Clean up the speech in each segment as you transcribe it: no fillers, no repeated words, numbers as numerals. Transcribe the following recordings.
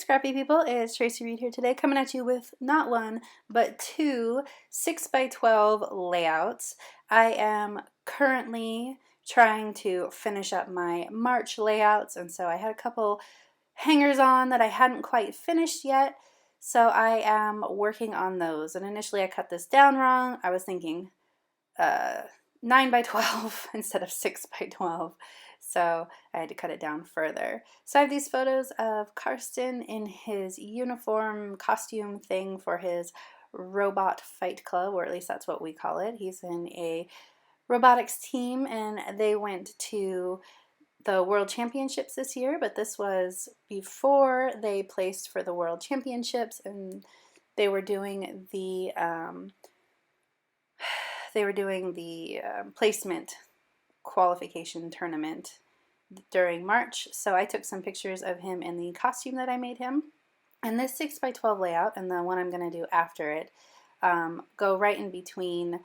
Scrappy people, it's Tracy Reed here today, coming at you with not one, but two 6x12 layouts. I am currently trying to finish up my March layouts, and so I had a couple hangers on that I hadn't quite finished yet, so I am working on those. And initially I cut this down wrong. I was thinking 9x12 instead of 6x12. So I had to cut it down further. So I have these photos of Karsten in his uniform costume thing for his robot fight club, or at least that's what we call it. He's in a robotics team and they went to the World Championships this year, but this was before they placed for the World Championships, and they were doing the placement qualification tournament during March. So I took some pictures of him in the costume that I made him. And this 6x12 layout and the one I'm going to do after it go right in between,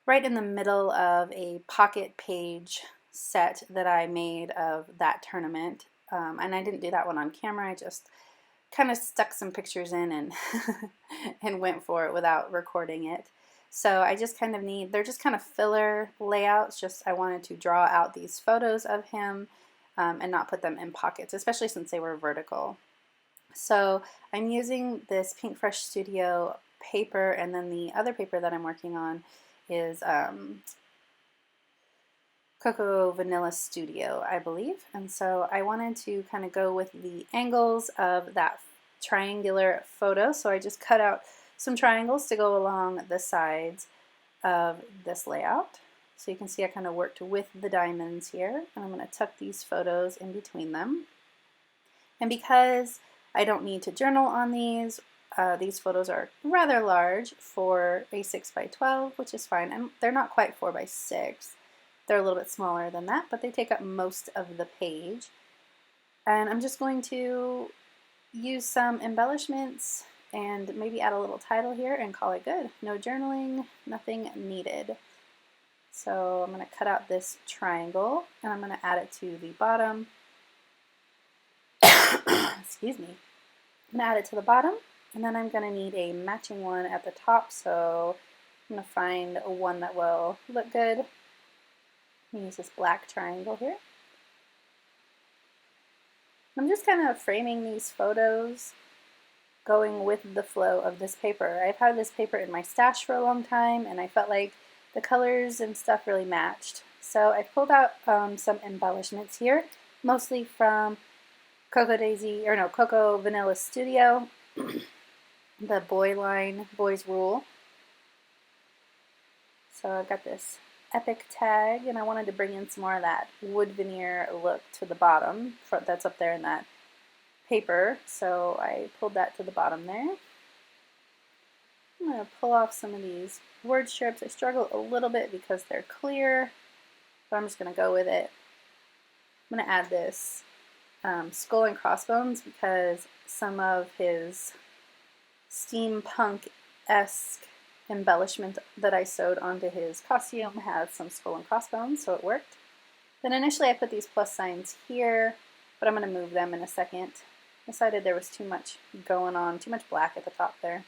right in the middle of a pocket page set that I made of that tournament. And I didn't do that one on camera. I just kind of stuck some pictures in and and went for it without recording it. So I just kind of they're just kind of filler layouts. Just I wanted to draw out these photos of him and not put them in pockets, especially since they were vertical. So I'm using this Pink Fresh Studio paper, and then the other paper that I'm working on is Cocoa Vanilla Studio, I believe. And so I wanted to kind of go with the angles of that triangular photo. So I just cut out some triangles to go along the sides of this layout. So you can see I kind of worked with the diamonds here, and I'm going to tuck these photos in between them. And because I don't need to journal on these photos are rather large for a 6x12, which is fine, and they're not quite 4x6. They're a little bit smaller than that, but they take up most of the page. And I'm just going to use some embellishments and maybe add a little title here and call it good. No journaling, nothing needed. So I'm going to cut out this triangle and I'm going to add it to the bottom. Excuse me. I'm going to add it to the bottom, and then I'm going to need a matching one at the top, so I'm going to find one that will look good. Use this black triangle here. I'm just kind of framing these photos going with the flow of this paper. I've had this paper in my stash for a long time, and I felt like the colors and stuff really matched. So I pulled out some embellishments here, mostly from Cocoa Vanilla Studio, the boy line, Boys Rule. So I've got this epic tag, and I wanted to bring in some more of that wood veneer look to the bottom that's up there in that paper, so I pulled that to the bottom there. I'm going to pull off some of these word strips. I struggle a little bit because they're clear, but I'm just going to go with it. I'm going to add this skull and crossbones because some of his steampunk-esque embellishment that I sewed onto his costume had some skull and crossbones, so it worked. Then initially I put these plus signs here, but I'm going to move them in a second. I decided there was too much going on, too much black at the top there.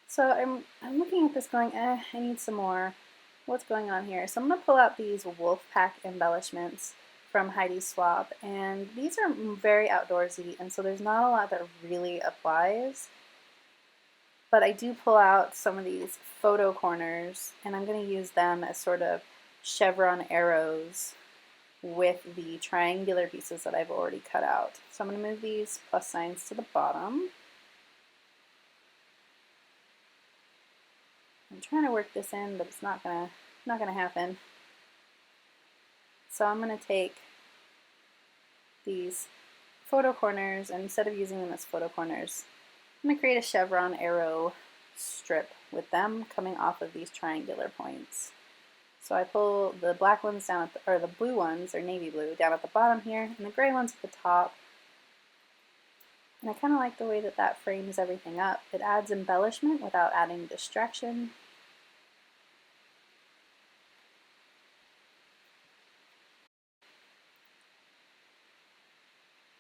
So I'm looking at this going, I need some more. What's going on here? So I'm going to pull out these Wolfpack embellishments from Heidi Swapp, and these are very outdoorsy, and so there's not a lot that really applies. But I do pull out some of these photo corners, and I'm going to use them as sort of chevron arrows with the triangular pieces that I've already cut out. So I'm going to move these plus signs to the bottom. I'm trying to work this in, but it's not gonna happen. So I'm going to take these photo corners, and instead of using them as photo corners, I'm going to create a chevron arrow strip with them coming off of these triangular points. So I pull the black ones down at or the blue ones, or navy blue, down at the bottom here, and the gray ones at the top. And I kind of like the way that that frames everything up. It adds embellishment without adding distraction.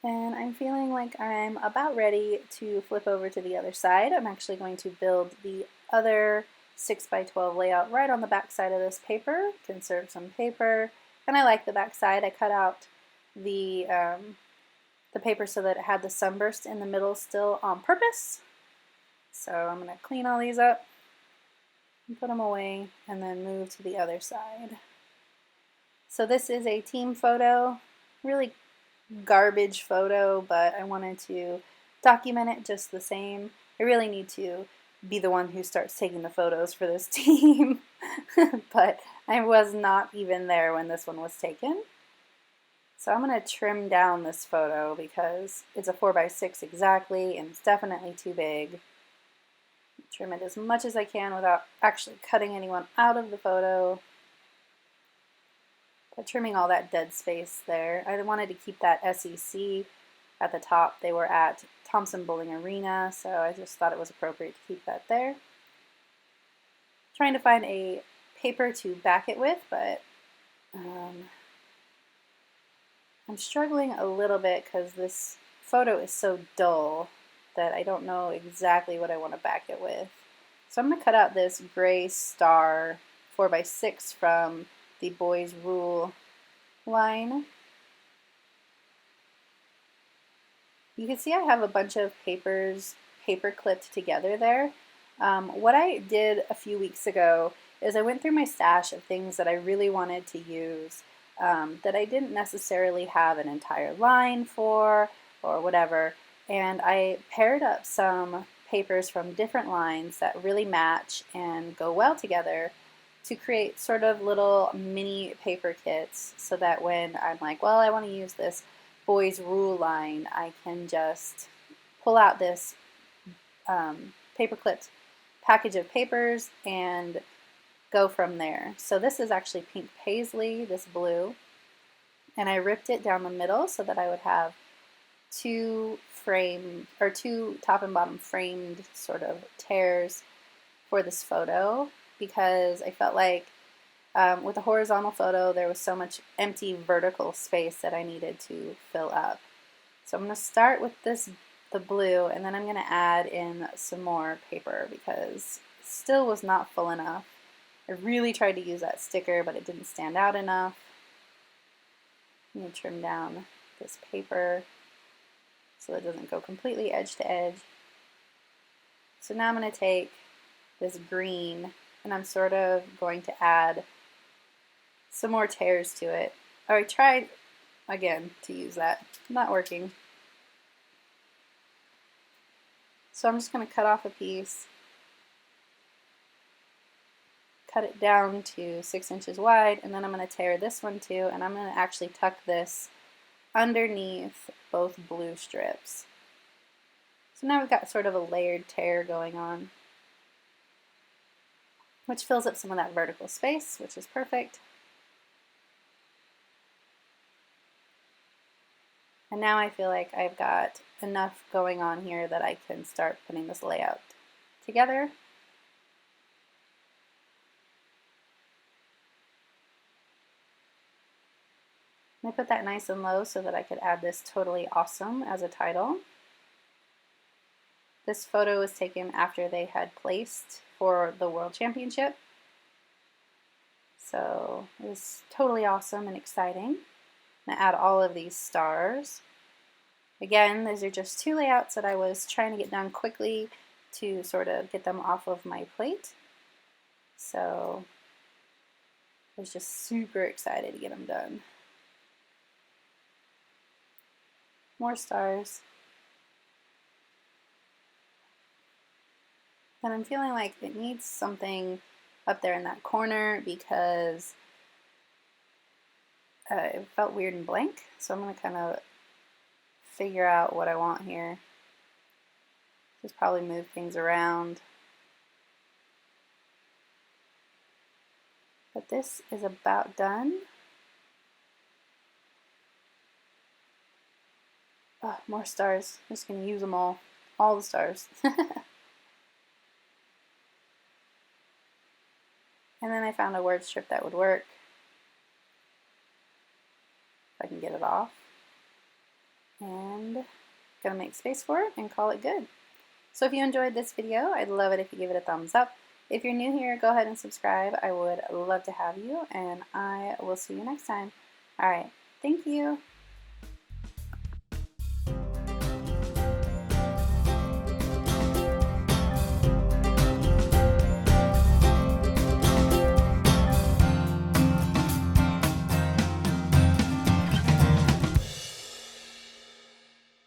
And I'm feeling like I'm about ready to flip over to the other side. I'm actually going to build the other 6x12 layout right on the back side of this paper, conserve some paper, and I like the back side. I cut out the paper so that it had the sunburst in the middle still on purpose. So I'm going to clean all these up and put them away and then move to the other side. So this is a team photo, really garbage photo, but I wanted to document it just the same. I really need to be the one who starts taking the photos for this team, but I was not even there when this one was taken. So I'm going to trim down this photo because it's a 4x6 exactly and it's definitely too big. Trim it as much as I can without actually cutting anyone out of the photo. But trimming all that dead space there. I wanted to keep that SEC at the top. They were at Thompson Bowling Arena, so I just thought it was appropriate to keep that there. Trying to find a paper to back it with, but I'm struggling a little bit because this photo is so dull that I don't know exactly what I want to back it with. So I'm going to cut out this gray star 4x6 from the Boys Rule line. You can see I have a bunch of papers paper clipped together there. What I did a few weeks ago is I went through my stash of things that I really wanted to use that I didn't necessarily have an entire line for or whatever, and I paired up some papers from different lines that really match and go well together to create sort of little mini paper kits so that when I'm like, well, I want to use this Boys Rule line, I can just pull out this paper clipped package of papers and go from there. So this is actually pink paisley, this blue, and I ripped it down the middle so that I would have two top and bottom framed sort of tears for this photo because I felt like with a horizontal photo there was so much empty vertical space that I needed to fill up. So I'm going to start with the blue, and then I'm going to add in some more paper because it still was not full enough. I really tried to use that sticker, but it didn't stand out enough. I'm going to trim down this paper so it doesn't go completely edge to edge. So now I'm going to take this green and I'm sort of going to add some more tears to it. Oh, I tried again to use that. Not working. So I'm just going to cut off a piece, cut it down to 6 inches wide, and then I'm going to tear this one too, and I'm going to actually tuck this underneath both blue strips. So now we've got sort of a layered tear going on, which fills up some of that vertical space, which is perfect. And now I feel like I've got enough going on here that I can start putting this layout together. I put that nice and low so that I could add this totally awesome as a title. This photo was taken after they had placed for the World Championship. So it was totally awesome and exciting. I'm going to add all of these stars. Again, these are just two layouts that I was trying to get done quickly to sort of get them off of my plate. So I was just super excited to get them done. More stars. And I'm feeling like it needs something up there in that corner because it felt weird and blank. So I'm going to kind of figure out what I want here. Just probably move things around. But this is about done. Oh, more stars. I'm just going to use them all the stars. And then I found a word strip that would work. If I can get it off. and gonna make space for it and call it good. So if you enjoyed this video, I'd love it if you give it a thumbs up. If you're new here, go ahead and subscribe. I would love to have you, and I will see you next time. All right, thank you.